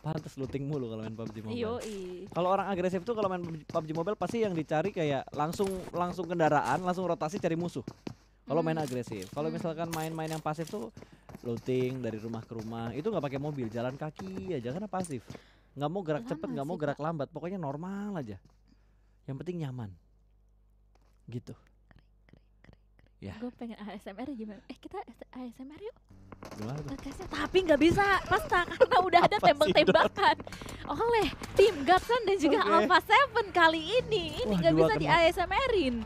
Pantes looting mulu kalau main PUBG Mobile. Yoi. Kalau orang agresif tuh kalau main PUBG Mobile pasti yang dicari kayak langsung kendaraan, langsung rotasi cari musuh. Kalau main agresif. Kalau misalkan main-main yang pasif tuh looting dari rumah ke rumah, itu nggak pakai mobil, jalan kaki aja karena pasif. Nggak mau gerak cepet, nggak mau gerak lambat, pokoknya normal aja. Yang penting nyaman. Gitu. Ya. Gue pengen ASMR gimana? Kita ASMR yuk. Gimana tuh? Podcastnya, tapi nggak bisa pasta karena udah ada Apa sih, tembak-tembakan oleh tim Gatsan dan juga Oke. Alpha 7 kali ini. Ini Wah, nggak dua bisa di kena. ASMR-in.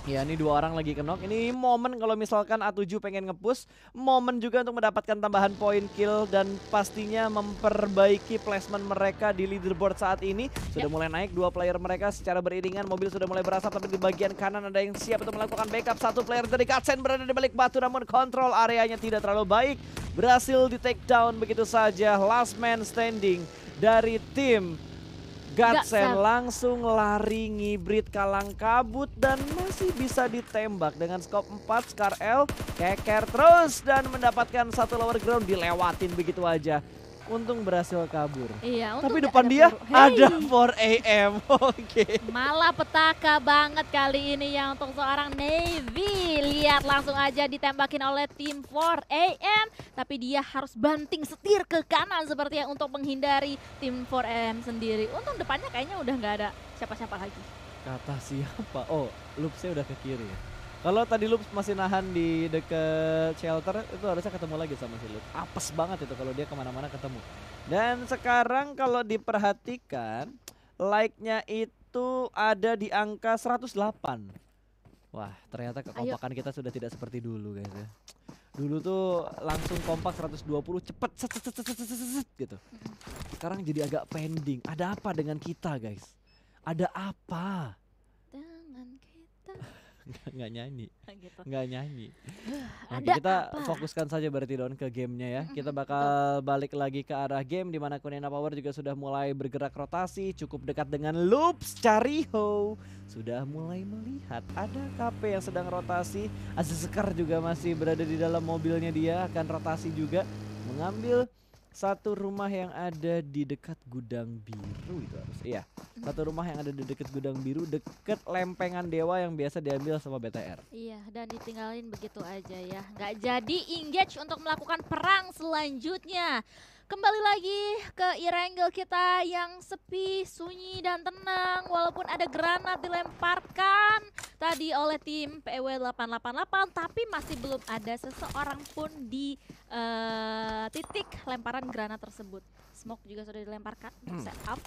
Ya ini 2 orang lagi kenok. Ini momen kalau misalkan A7 pengen nge-push, momen juga untuk mendapatkan tambahan poin kill dan pastinya memperbaiki placement mereka di leaderboard saat ini. Sudah mulai naik 2 player mereka secara beriringan, mobil sudah mulai berasap tapi di bagian kanan ada yang siap untuk melakukan backup. 1 player dari Gatsen berada di balik batu namun kontrol areanya tidak terlalu baik. Berhasil di take down begitu saja. Last man standing dari tim Gatsen langsung lari ngibrit kalang kabut dan masih bisa ditembak dengan scope 4. Scar L keker terus dan mendapatkan 1 lower ground, dilewatin begitu aja. Untung berhasil kabur. Iya, Tapi untung depan nggak dia ada ada 4AM. Oke. malah petaka banget kali ini ya untuk seorang Navy. Lihat langsung aja ditembakin oleh tim 4AM. Tapi dia harus banting setir ke kanan sepertinya untuk menghindari tim 4AM sendiri. Untung depannya kayaknya udah nggak ada siapa-siapa lagi. Kata siapa? Oh, loopsnya udah ke kiri ya. Kalau tadi Loops masih nahan di deket shelter, itu harusnya ketemu lagi sama si Loops. Apes banget itu kalau dia kemana-mana ketemu. Dan sekarang kalau diperhatikan, like-nya itu ada di angka 108. Wah, ternyata kekompakan kita sudah tidak seperti dulu guys ya. Dulu tuh langsung kompak 120 cepet set, set, set, set, set, set, set, gitu. Sekarang jadi agak pending. Ada apa dengan kita guys? Ada apa? Dengan kita Nggak nyanyi. gitu. Nggak nyanyi. Oke, Ada kita apa? fokuskan saja berarti Don ke gamenya ya. Kita bakal balik lagi ke arah game di mana Kunena Power juga sudah mulai bergerak rotasi cukup dekat dengan Loops. Cariho sudah mulai melihat ada KP yang sedang rotasi. Azizekar juga masih berada di dalam mobilnya, dia akan rotasi juga mengambil satu rumah yang ada di dekat gudang biru itu harus. Iya. Satu rumah yang ada di dekat gudang biru, dekat lempengan dewa yang biasa diambil sama BTR. Iya, dan ditinggalin begitu aja ya. Nggak jadi engage untuk melakukan perang selanjutnya. Kembali lagi ke Irangel kita yang sepi, sunyi dan tenang. Walaupun ada granat dilemparkan tadi oleh tim PEW 888, tapi masih belum ada seseorang pun di titik lemparan granat tersebut. Smoke juga sudah dilemparkan untuk setup.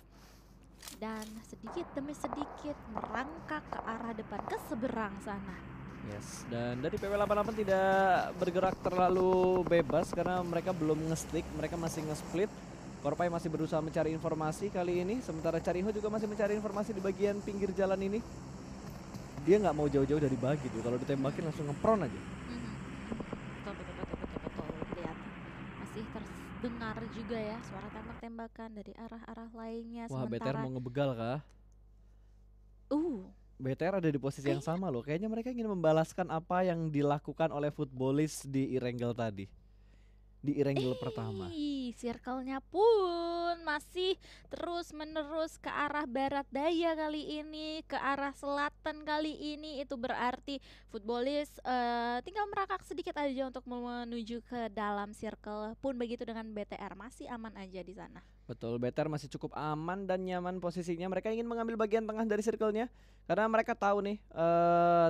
Dan sedikit demi sedikit merangkak ke arah depan, ke seberang sana. Yes, dan dari PW88 tidak bergerak terlalu bebas karena mereka belum nge-stick, mereka masih nge-split. Korpai masih berusaha mencari informasi kali ini, sementara Cariho juga masih mencari informasi di bagian pinggir jalan ini. Dia nggak mau jauh-jauh dari bagi tuh, kalau ditembakin langsung ngepron aja. Betul, kelihatan. Masih terdengar juga ya suara tembak-tembakan dari arah-arah lainnya. Wah, BTR Sementara mau ngebegal kah? BTR ada di posisi yang sama loh. Kayaknya mereka ingin membalaskan apa yang dilakukan oleh footballis di Irangel tadi. Di Irangel pertama. Circle-nya pun masih terus menerus ke arah barat daya kali ini, ke arah selatan kali ini. Itu berarti footballis tinggal merangkak sedikit aja untuk menuju ke dalam circle. Pun begitu dengan BTR, masih aman aja di sana. Betul, BTR masih cukup aman dan nyaman posisinya. Mereka ingin mengambil bagian tengah dari circle-nya karena mereka tahu nih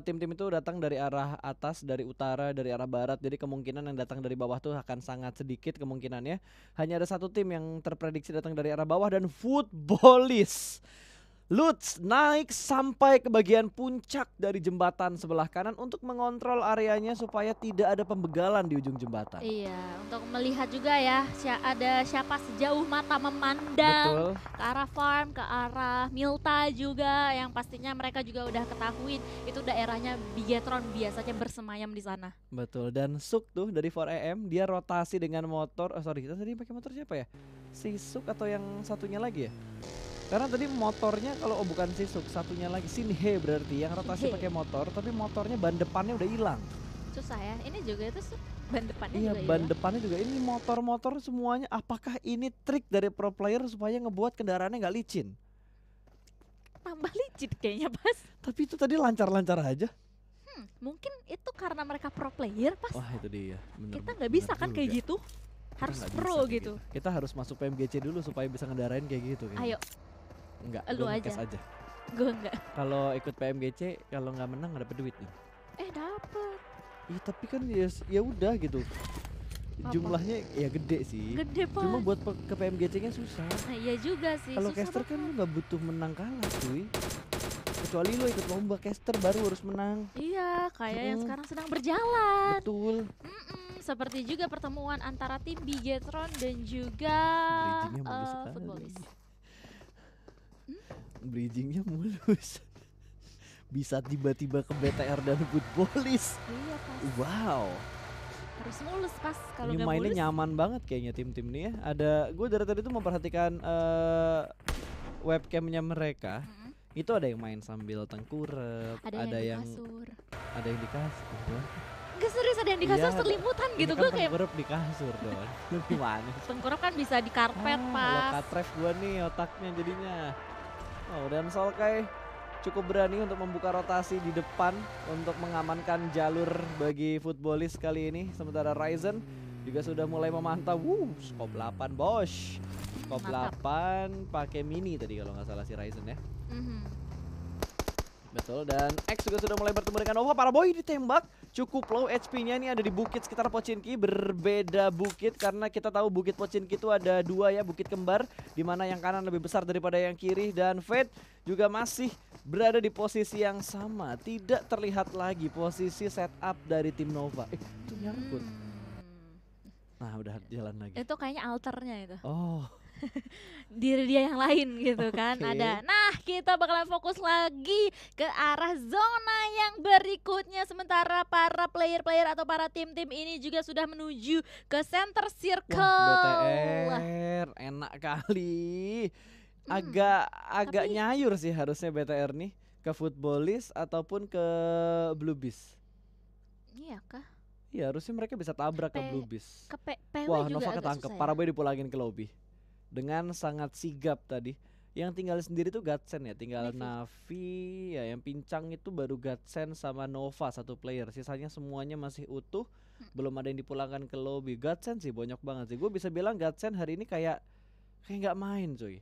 tim-tim itu datang dari arah atas, dari utara, dari arah barat. Jadi kemungkinan yang datang dari bawah tuh akan sangat sedikit kemungkinannya. Hanya ada satu tim yang terprediksi datang dari arah bawah dan footballis. Lutz naik sampai ke bagian puncak dari jembatan sebelah kanan untuk mengontrol areanya supaya tidak ada pembegalan di ujung jembatan. Iya, untuk melihat juga ya ada siapa sejauh mata memandang. Betul. Ke arah farm, ke arah Milta juga yang pastinya mereka juga udah ketahuin itu daerahnya Bigetron biasanya bersemayam di sana. Betul, dan Suk tuh dari 4AM dia rotasi dengan motor. Oh sorry, kita tadi pakai motor siapa ya? Si Suk atau yang satunya lagi ya? Karena tadi motornya kalau bukan si Suk, satunya lagi Sinhe berarti yang rotasi pakai motor, tapi motornya ban depannya udah hilang. Susah ya. Ini juga itu ban depannya Iya, juga ban hilang. depannya juga ini motor-motor semuanya. Apakah ini trik dari pro player supaya ngebuat kendaraannya nggak licin? Tambah licin kayaknya pas. Tapi itu tadi lancar-lancar aja. Mungkin itu karena mereka pro player pas. Wah itu dia. Bener, Kita nggak bener bisa kan kayak juga. gitu. Kita Harus nggak pro bisa kayak gitu. Kita harus masuk PMGC dulu supaya bisa ngedarain kayak gitu. Ayo, Enggak, lu gua aja. ngekes aja. gue nggak. Kalau ikut PMGC, kalau nggak menang nggak dapet duit nih. Dapet. Iya tapi kan ya udah gitu. Apa? Jumlahnya ya gede sih. Gede pas. Cuma buat ke PMGC-nya susah. Nah iya juga sih. Kalau susah caster kan banget. lu nggak butuh menang kalah cuy. Kecuali lu ikut lomba caster baru harus menang. Iya, kayak yang Mm. sekarang sedang berjalan. Betul. Seperti juga pertemuan antara tim Bigetron dan juga Bridgingnya mulus sekali. Futbolis. Bridgingnya mulus. Bisa tiba-tiba ke BTR dan Futbolis. Iya pas. Wow. Harus mulus pas. Kalau Ini nggak mainnya mulus. nyaman banget kayaknya tim-tim ini ya. Gue dari tadi tuh memperhatikan webcamnya mereka. Mm-mm. Itu ada yang main sambil tengkurap, Ada yang di yang kasur. ada yang di kasur. Gak serius ada yang di kasur Iya, selimutan gitu. Ini Gue kan kayak tengkurap di kasur dong. Lu gimana sih? tengkurap kan bisa di karpet pas. Lokat ref gua nih otaknya jadinya. Oh, dan Solkai cukup berani untuk membuka rotasi di depan untuk mengamankan jalur bagi Futbolis kali ini. Sementara Ryzen juga sudah mulai memantau. Scope 8 Bosch. Scope Mantap. 8 pakai mini tadi kalau nggak salah si Ryzen ya. Mhm. Betul, dan X juga sudah mulai bertemu dengan Nova. Para boy ditembak, cukup low HP-nya ini ada di bukit sekitar Pochinki. Berbeda bukit karena kita tahu bukit Pochinki itu ada dua ya, bukit kembar, di mana yang kanan lebih besar daripada yang kiri. Dan Fate juga masih berada di posisi yang sama. Tidak terlihat lagi posisi setup dari tim Nova. Itu nyangkut. Nah udah jalan lagi. Itu kayaknya alternya itu. Oh, Diri dia yang lain gitu kan. Oke. Ada. Nah, kita bakalan fokus lagi ke arah zona yang berikutnya. Sementara para player-player atau para tim-tim ini juga sudah menuju ke center circle. wah BTR enak kali. Agak tapi- nyayur sih harusnya BTR nih ke Futbolis ataupun ke Bluebees. Iya kah? Iya harusnya mereka bisa tabrak ke P- Bluebees. Ke PW Wah juga Nova agak ketangkep, susah ya. Paraboy dipulangin ke lobby dengan sangat sigap tadi. Yang tinggal sendiri tuh Gatsen ya, tinggal Navi. Navi ya, yang pincang itu baru Gatsen sama Nova satu player. Sisanya semuanya masih utuh, belum ada yang dipulangkan ke lobby. Gatsen sih banyak banget sih. Gue bisa bilang Gatsen hari ini kayak nggak main cuy.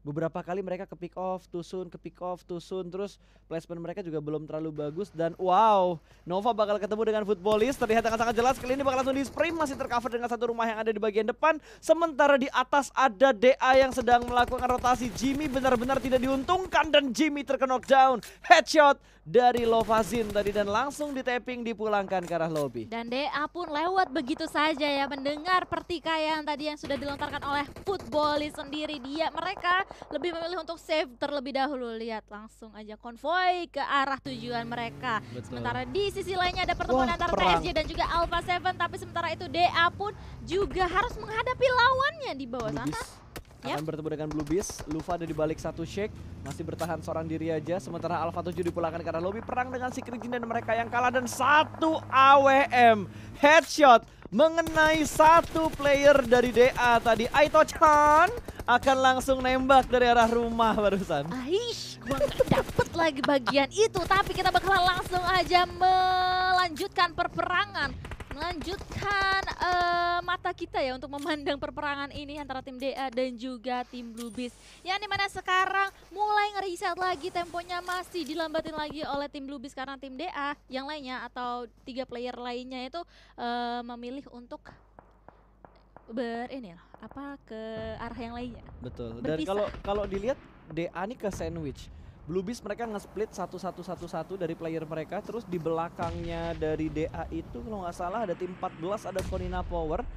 Beberapa kali mereka ke pick off, tusun, ke pick off, tusun, terus placement mereka juga belum terlalu bagus. Dan wow, Nova bakal ketemu dengan Futbolis, terlihat dengan sangat jelas. Kali ini bakal langsung di sprint, masih tercover dengan satu rumah yang ada di bagian depan. Sementara di atas ada DA yang sedang melakukan rotasi. Jimmy benar-benar tidak diuntungkan dan Jimmy terkena knockdown. Headshot dari Lovazin tadi dan langsung di tapping dipulangkan ke arah lobby. Dan DA pun lewat begitu saja ya, mendengar pertikaian tadi yang sudah dilontarkan oleh Futbolis sendiri. Mereka lebih memilih untuk save terlebih dahulu. Lihat langsung aja konvoy ke arah tujuan mereka. Betul. Sementara di sisi lainnya ada pertemuan Wah, antara perang. PSG dan juga Alpha 7. Tapi sementara itu DA pun juga harus menghadapi lawannya di bawah sana. Bluebees Ya. akan bertemu dengan Bluebees. Lufa ada di balik satu shake, masih bertahan seorang diri aja. Sementara Alpha 7 dipulangkan ke arah lobby. Perang dengan Secret Jin dan mereka yang kalah. Dan satu AWM headshot mengenai satu player dari DA tadi. Aito-chan akan langsung nembak dari arah rumah barusan. Aish, gua nggak dapet lagi bagian itu. Tapi kita bakalan langsung aja melanjutkan perperangan. Melanjutkan mata kita ya untuk memandang perperangan ini antara tim DA dan juga tim Bluebees. Yang dimana sekarang mulai ngereset lagi, temponya masih dilambatin lagi oleh tim Bluebees karena tim DA yang lainnya atau 3 player lainnya itu memilih untuk ke arah yang lainnya. Betul. Dan Berpisah. kalau dilihat DA nih ke sandwich. Bluebees mereka nge-split 1-1-1-1 dari player mereka. Terus di belakangnya dari DA itu kalau nggak salah ada tim 14, ada Konina Power.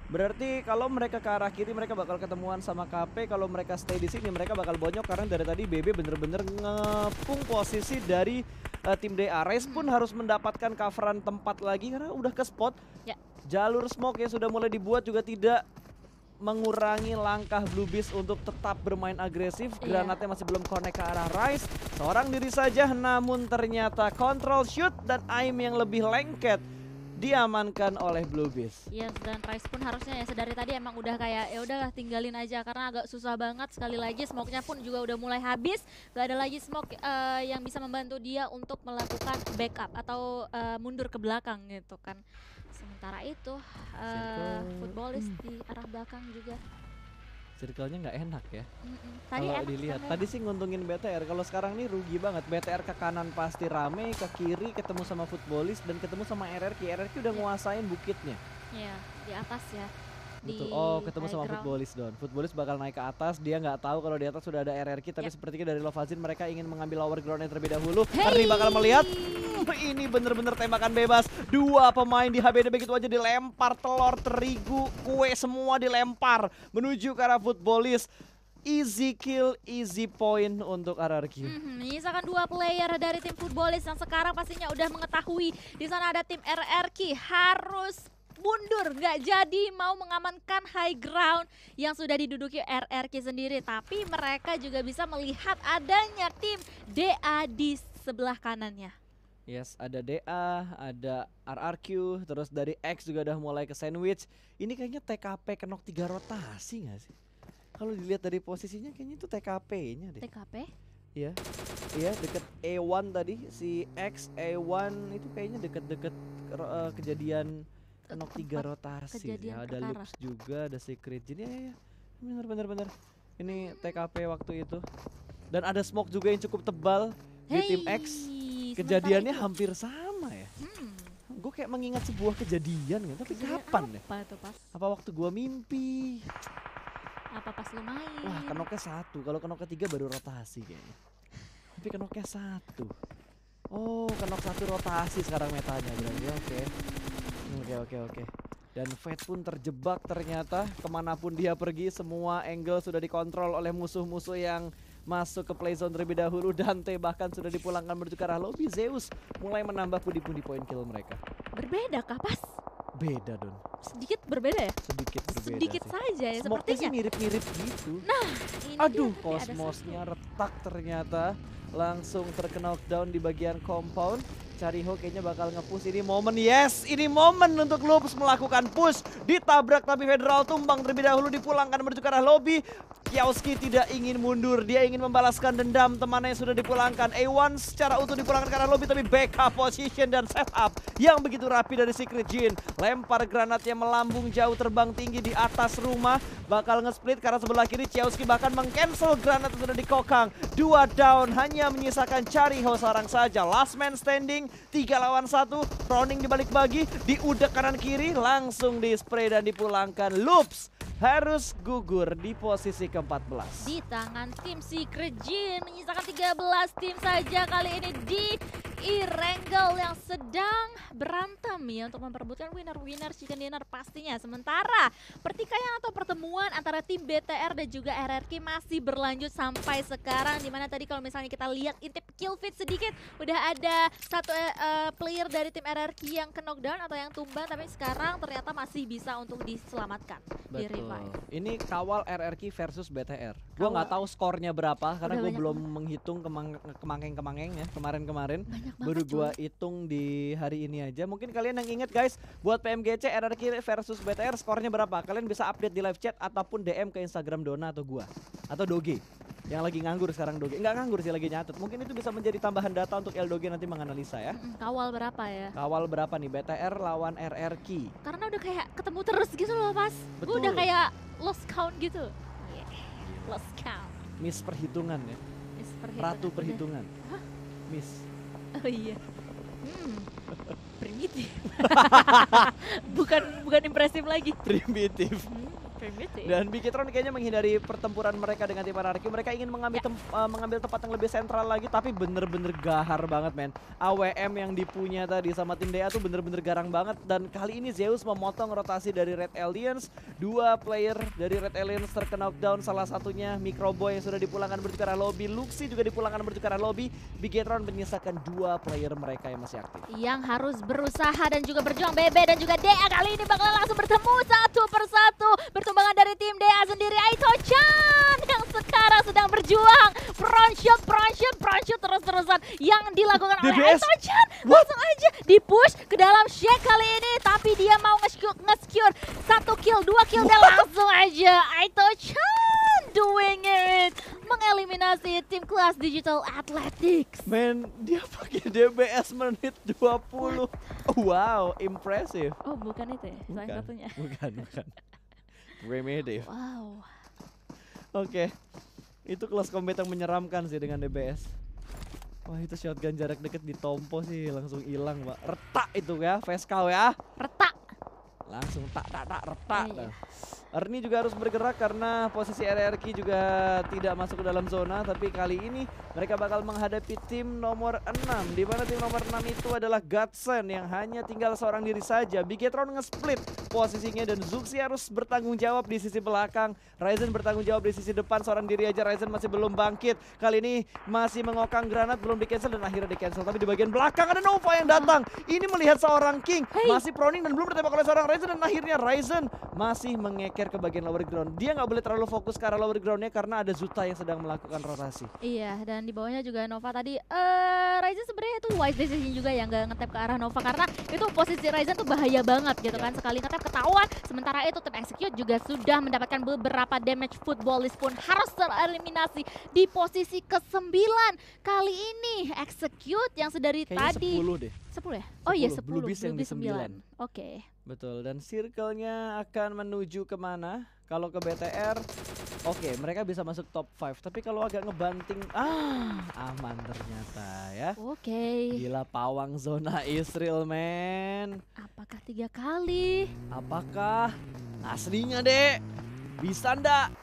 Berarti kalau mereka ke arah kiri mereka bakal ketemuan sama KP. Kalau mereka stay di sini mereka bakal bonyok karena dari tadi BB bener-bener ngepung posisi dari tim DA. Race pun harus mendapatkan coveran tempat lagi karena udah ke spot. Ya. Jalur smoke yang sudah mulai dibuat juga tidak mengurangi langkah Bluebees untuk tetap bermain agresif. Iya. Granatnya masih belum connect ke arah Rise. Seorang diri saja namun ternyata control shoot dan aim yang lebih lengket diamankan oleh Blue Beast. Yes, dan Rice pun harusnya ya sedari tadi emang udah kayak ya udahlah tinggalin aja karena agak susah banget. Sekali lagi smoke-nya pun juga udah mulai habis. Gak ada lagi smoke yang bisa membantu dia untuk melakukan backup atau mundur ke belakang gitu kan. Sementara itu Futbolis di arah belakang juga. Circle-nya nggak enak ya. Tadi kalau enak dilihat, sebenarnya. tadi sih nguntungin BTR. Kalau sekarang nih rugi banget. BTR ke kanan pasti rame, ke kiri ketemu sama Futbolis dan ketemu sama RRQ. RRQ udah nguasain bukitnya. Iya, di atas ya. Betul. Di Oh, ketemu high sama ground. Futbolis Don. Futbolis bakal naik ke atas. Dia nggak tahu kalau di atas sudah ada RRQ. Tapi Yep. sepertinya dari Lovazin mereka ingin mengambil lower ground yang terlebih dahulu. Hey! Karena bakal melihat ini bener-bener tembakan bebas. Dua pemain di HBD begitu aja dilempar. Telur, terigu, kue semua dilempar menuju ke arah Futbolis. Easy kill, easy point untuk RRQ. Menyisakan 2 player dari tim Futbolis yang sekarang pastinya udah mengetahui di sana ada tim RRQ harus mundur, nggak jadi mau mengamankan high ground yang sudah diduduki RRQ sendiri. Tapi mereka juga bisa melihat adanya tim DA di sebelah kanannya. Yes, ada DA, ada RRQ, terus dari X juga udah mulai ke sandwich. Ini kayaknya TKP kenok 3 rotasi nggak sih? Kalau dilihat dari posisinya kayaknya itu TKP-nya deh. TKP? Iya, iya deket A1 tadi si X A1 itu kayaknya deket-deket kejadian kenok 3 rotasi. kejadian Ya, ada perkara. Loops juga, ada Secret Jin. Ya. Bener. Ini TKP waktu itu. Dan ada smoke juga yang cukup tebal di tim X. Kejadiannya hampir sama ya. Gue kayak mengingat sebuah kejadian kan, tapi kapan ya? Apa tuh pas? Apa waktu gua mimpi? Apa pas lu main? Wah, kenoknya 1. Kalau kenok ketiga baru rotasi kayaknya. Tapi kenoknya 1. Oh, kenok 1 rotasi sekarang metanya berarti. Oke. Dan Fate pun terjebak ternyata. Kemanapun dia pergi, semua angle sudah dikontrol oleh musuh-musuh yang masuk ke play zone terlebih dahulu. Dante bahkan sudah dipulangkan menuju ke arah lobby. Zeus mulai menambah pundi-pundi poin kill mereka. Berbeda kah pas? Beda Don, Sedikit berbeda ya? sedikit berbeda Sedikit sih. saja ya Smoke-nya sih sepertinya. mirip-mirip gitu. Ini Aduh, dia, tapi ada kosmosnya satu. retak ternyata. Langsung terknockdown di bagian compound. Chariho kayaknya bakal nge-push. Ini momen, yes! Ini momen untuk Loops melakukan push. Ditabrak tapi Federal tumbang terlebih dahulu, dipulangkan menuju ke arah lobby. Kiowski tidak ingin mundur, dia ingin membalaskan dendam temannya yang sudah dipulangkan. A1 secara utuh dipulangkan ke arah lobby, tapi backup position dan setup yang begitu rapi dari Secret Jin. Lempar granatnya melambung jauh terbang tinggi di atas rumah. Bakal nge-split karena sebelah kiri Kiowski bahkan meng-cancel granat yang sudah dikokang. 2 down, hanya menyisakan Chariho seorang saja. Last man standing, 3 lawan 1. Roning dibalik bagi, diudek kanan kiri, langsung di spray dan dipulangkan. Loops harus gugur di posisi ke-14. Di tangan tim Secret Jin menyisakan 13 tim saja kali ini di Erangel yang sedang berantem ya untuk memperebutkan winner chicken dinner pastinya. Sementara pertikaian atau pertemuan antara tim BTR dan juga RRQ masih berlanjut sampai sekarang, dimana tadi kalau misalnya kita lihat intip kill feed sedikit udah ada satu player dari tim RRQ yang ke knockdown atau yang tumbang, tapi sekarang ternyata masih bisa untuk diselamatkan di revive. Ini kawal RRQ versus BTR. Gue Kawal. nggak tahu skornya berapa karena Udah gue banyak belum menghitung kemangeng-kemangeng ya kemarin-kemarin. Banyak Baru banget gue cuy. hitung di hari ini aja. Mungkin kalian yang inget guys, buat PMGC RRQ versus BTR skornya berapa? Kalian bisa update di live chat ataupun DM ke Instagram Dona atau gua atau Doge. Yang lagi nganggur sekarang Doge. Enggak nganggur sih, lagi nyatet. Mungkin itu bisa menjadi tambahan data untuk Eldoge nanti menganalisa ya. Kawal berapa ya? Kawal berapa nih BTR lawan RRQ? Karena udah kayak ketemu terus gitu loh pas. Gue Betul. udah kayak lost count gitu. Yeah. Lost count. Miss perhitungan ya. Miss Ratu Udah. perhitungan. Hah? Miss. Oh iya. Primitif. bukan impresif lagi. Primitif. Primitif. Dan Bigitron kayaknya menghindari pertempuran mereka dengan tim RRQ. Mereka ingin mengambil mengambil tempat yang lebih sentral lagi, tapi bener-bener gahar banget men. AWM yang dipunya tadi sama tim DA tuh bener-bener garang banget. Dan kali ini Zeus memotong rotasi dari Red Aliens. 2 player dari Red Aliens terkena knockdown, salah satunya Microboy yang sudah dipulangkan menuju ke arah lobby. Luxi juga dipulangkan menuju ke arah lobby. Bigitron menyisakan 2 player mereka yang masih aktif. Yang harus berusaha dan juga berjuang BB dan juga DA kali ini bakal langsung bertemu satu persatu. Pertumbangan dari tim DA sendiri, Aito-chan yang sekarang sedang berjuang. Pro front shoot terus-terusan yang dilakukan oleh DBS. Aitochan. Langsung aja di-push ke dalam Shake kali ini, tapi dia mau nge-secure 1 kill, 2 kill dan langsung aja Aitochan doing it, mengeliminasi tim kelas Digital Athletics. Men, dia pakai DBS menit 20. Wow, impressive. Oh, bukan itu ya, salah satunya. Bukan. Remedy. Wow. Oke. Itu kelas combat yang menyeramkan sih dengan DBS. Wah, itu shotgun jarak dekat ditompo sih langsung hilang, Pak. Retak itu ya, Veskau ya. Retak. Langsung tak retak. Iya. Ernie juga harus bergerak karena posisi RRQ juga tidak masuk ke dalam zona, tapi kali ini mereka bakal menghadapi tim nomor 6, di mana tim nomor 6 itu adalah Godsend yang hanya tinggal seorang diri saja. Bigetron nge-split posisinya dan Zuxi harus bertanggung jawab di sisi belakang. Ryzen bertanggung jawab di sisi depan, seorang diri aja Ryzen masih belum bangkit. Kali ini masih mengokang granat, belum di-cancel dan akhirnya di-cancel. Tapi di bagian belakang ada Nova yang datang. Ini melihat seorang King masih proning dan belum ditembak oleh seorang Ryzen, dan akhirnya Ryzen masih mengeker ke bagian lower ground. Dia nggak boleh terlalu fokus ke arah lower groundnya karena ada Zuta yang sedang melakukan rotasi. Iya, dan di bawahnya juga Nova tadi. Ryzen sebenarnya itu wise decision juga yang nggak ngetap ke arah Nova karena itu posisi Ryzen tuh bahaya banget gitu kan. Sekali ngetap ketahuan. Sementara itu tim Execute juga sudah mendapatkan beberapa damage. Footballist pun harus tereliminasi di posisi ke-9. Kali ini Execute yang sedari Kayaknya tadi 10 deh. 10 ya? Oh iya 10, Blue Beast yang di 9. Oke. Betul, dan circle-nya akan menuju kemana? Kalau ke BTR, oke, mereka bisa masuk top 5. Tapi kalau agak ngebanting, aman ternyata ya. Oke. Gila, pawang zona Israel, men. Apakah 3 kali? Apakah aslinya, Dek? Bisa ndak?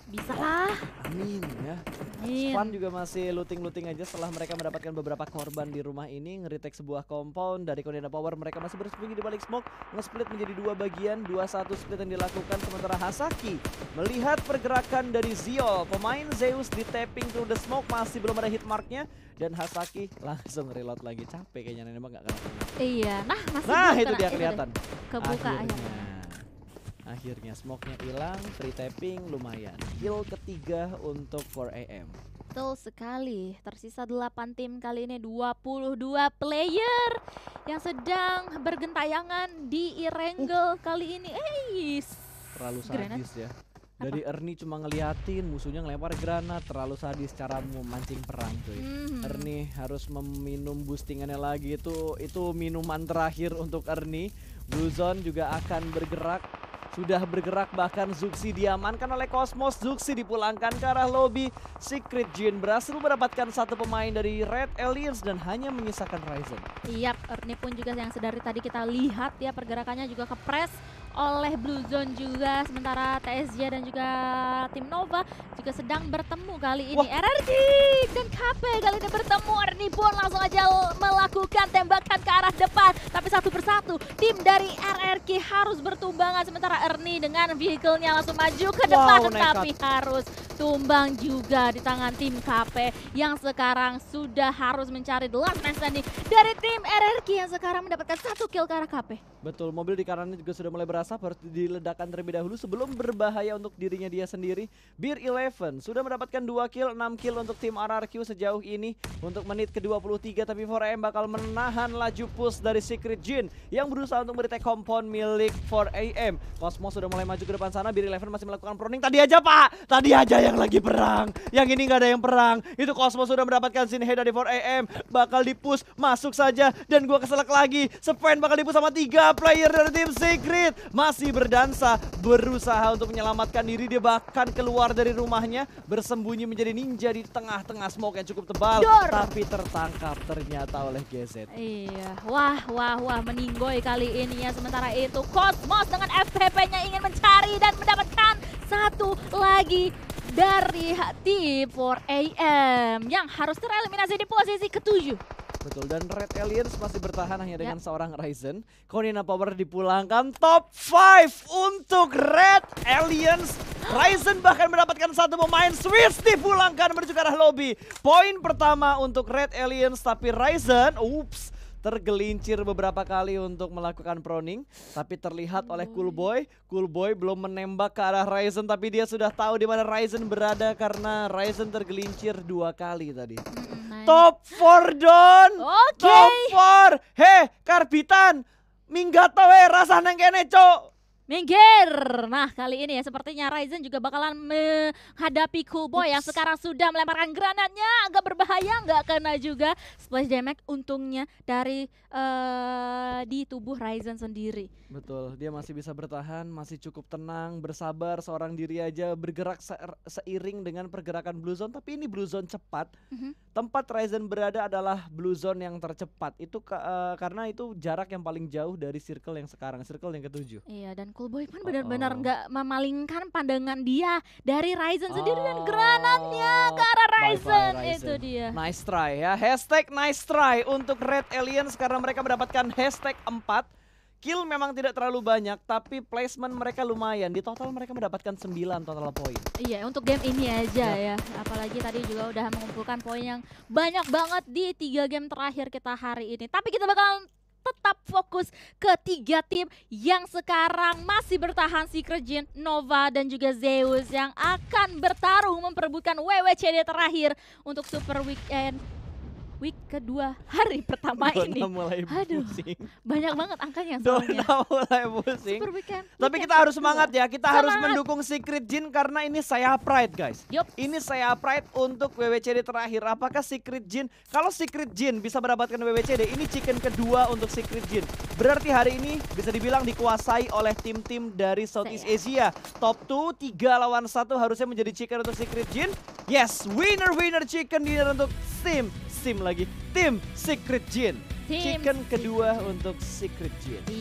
Bisa lah. Amin ya. Amin. Span juga masih looting-looting aja setelah mereka mendapatkan beberapa korban di rumah ini. Nge-retake sebuah compound dari Konina Power. Mereka masih bersembunyi di balik smoke. Nge-split menjadi 2 bagian. 2-1 split yang dilakukan. Sementara Hasaki melihat pergerakan dari Ziol. Pemain Zeus di tapping through the smoke. Masih belum ada hit marknya. Dan Hasaki langsung reload lagi. Capek kayaknya, nembak gak kena. Iya, masih Nah, belum itu kena. dia kelihatan. Kebuka akhirnya. Akhirnya smoke-nya hilang, free tapping lumayan. Kill ketiga untuk 4AM. Betul sekali. Tersisa 8 tim kali ini 22 player yang sedang bergentayangan di Erangel kali ini. Terlalu Granat. sadis ya. Dari Ernie cuma ngeliatin musuhnya ngelempar granat, terlalu sadis cara memancing perang cuy. Ernie harus meminum boostingannya lagi, itu minuman terakhir untuk Ernie. Blue Zone juga akan bergerak. Sudah bergerak, bahkan Zuxi diamankan oleh Cosmos. Zuxi dipulangkan ke arah lobby. Secret Jin berhasil mendapatkan 1 pemain dari Red Aliens dan hanya menyisakan Ryzen. Yap, Ernie pun juga yang sedari tadi kita lihat ya pergerakannya juga kepres oleh Blue Zone juga. Sementara TSJ dan juga tim Nova juga sedang bertemu kali ini. RRQ dan KP kali ini bertemu. Ernie pun langsung aja melakukan tembakan ke arah depan. Tapi satu persatu tim dari RRQ harus bertumbangan. Sementara Ernie dengan vehicle-nya langsung maju ke depan. Tetapi harus tumbang juga di tangan tim KP yang sekarang sudah harus mencari the last man standing dari tim RRQ yang sekarang mendapatkan 1 kill ke arah KP. Betul, mobil di kanannya juga sudah mulai berasap, harus diledakkan terlebih dahulu sebelum berbahaya untuk dirinya dia sendiri. Beer 11 sudah mendapatkan 2 kill, 6 kill untuk tim RRQ sejauh ini untuk menit ke-23, tapi 4AM bakal menahan laju push dari Secret Jin yang berusaha untuk meretake compound milik 4AM. Cosmos sudah mulai maju ke depan sana, Beer 11 masih melakukan proning. Tadi aja Pak, tadi aja yang lagi perang, yang ini nggak ada yang perang. Itu Cosmos sudah mendapatkan Sinhe dari 4AM, bakal dipush, masuk saja, dan gua keselak lagi. Sven bakal dipush sama 3 player dari tim Secret, masih berdansa, berusaha untuk menyelamatkan diri. Dia bahkan keluar dari rumahnya, bersembunyi menjadi ninja di tengah-tengah smoke yang cukup tebal, tapi tertangkap ternyata oleh GZ. Iya, wah, meninggoy kali ini ya. Sementara itu Cosmos dengan FPP-nya ingin mencari dan mendapatkan 1 lagi dari tim 4AM yang harus tereliminasi di posisi ke-7. Betul, dan Red Aliens masih bertahan hanya dengan seorang Ryzen. Konina Power dipulangkan, top 5 untuk Red Aliens. Ryzen bahkan mendapatkan 1 pemain. Swiss dipulangkan menuju ke arah lobby. Poin pertama untuk Red Aliens, tapi Ryzen, tergelincir beberapa kali untuk melakukan proning, tapi terlihat oleh Coolboy. Coolboy belum menembak ke arah Ryzen, tapi dia sudah tahu di mana Ryzen berada karena Ryzen tergelincir 2 kali tadi. Top 4 Don. Top 4. Heh, Karbitan. Minggat we rasa neng kene, Cok. Minggir. Nah, kali ini ya sepertinya Ryzen juga bakalan menghadapi Coolboy yang sekarang sudah melemparkan granatnya. Agak berbahaya, nggak kena juga. Splash damage untungnya dari di tubuh Ryzen sendiri. Betul, dia masih bisa bertahan, masih cukup tenang, bersabar, seorang diri aja bergerak seiring dengan pergerakan Blue Zone. Tapi ini Blue Zone cepat. Tempat Ryzen berada adalah Blue Zone yang tercepat. Itu karena itu jarak yang paling jauh dari circle yang sekarang, circle yang ke-7. Iya, dan Coolboy pun benar-benar nggak memalingkan pandangan dia dari Ryzen sendiri dan granatnya ke arah Ryzen. Itu dia. Nice try ya. Hashtag nice try untuk Red Aliens karena mereka mendapatkan hashtag 4. Kill memang tidak terlalu banyak, tapi placement mereka lumayan. Di total mereka mendapatkan 9 total poin. Iya, untuk game ini aja ya. Apalagi tadi juga udah mengumpulkan poin yang banyak banget di 3 game terakhir kita hari ini. Tapi kita bakal tetap fokus ke 3 tim yang sekarang masih bertahan, Secret Jin, Nova dan juga Zeus yang akan bertarung memperebutkan WWCD terakhir untuk Super Weekend week kedua hari pertama ini. Mulai pusing. Banyak banget angkanya soalnya. Dona mulai pusing. Super Weekend. Tapi kita harus semangat ya. Kita harus mendukung Secret Jin karena ini saya Pride, guys. Ini saya Pride untuk WWCD terakhir. Apakah Secret Jin? Kalau Secret Jin bisa mendapatkan WWCD, ini chicken kedua untuk Secret Jin. Berarti hari ini bisa dibilang dikuasai oleh tim-tim dari Southeast Asia. Top 2, 3 lawan 1 harusnya menjadi chicken untuk Secret Jin. Yes, winner chicken dinner untuk tim Secret Jin. Chicken kedua untuk Secret Jin.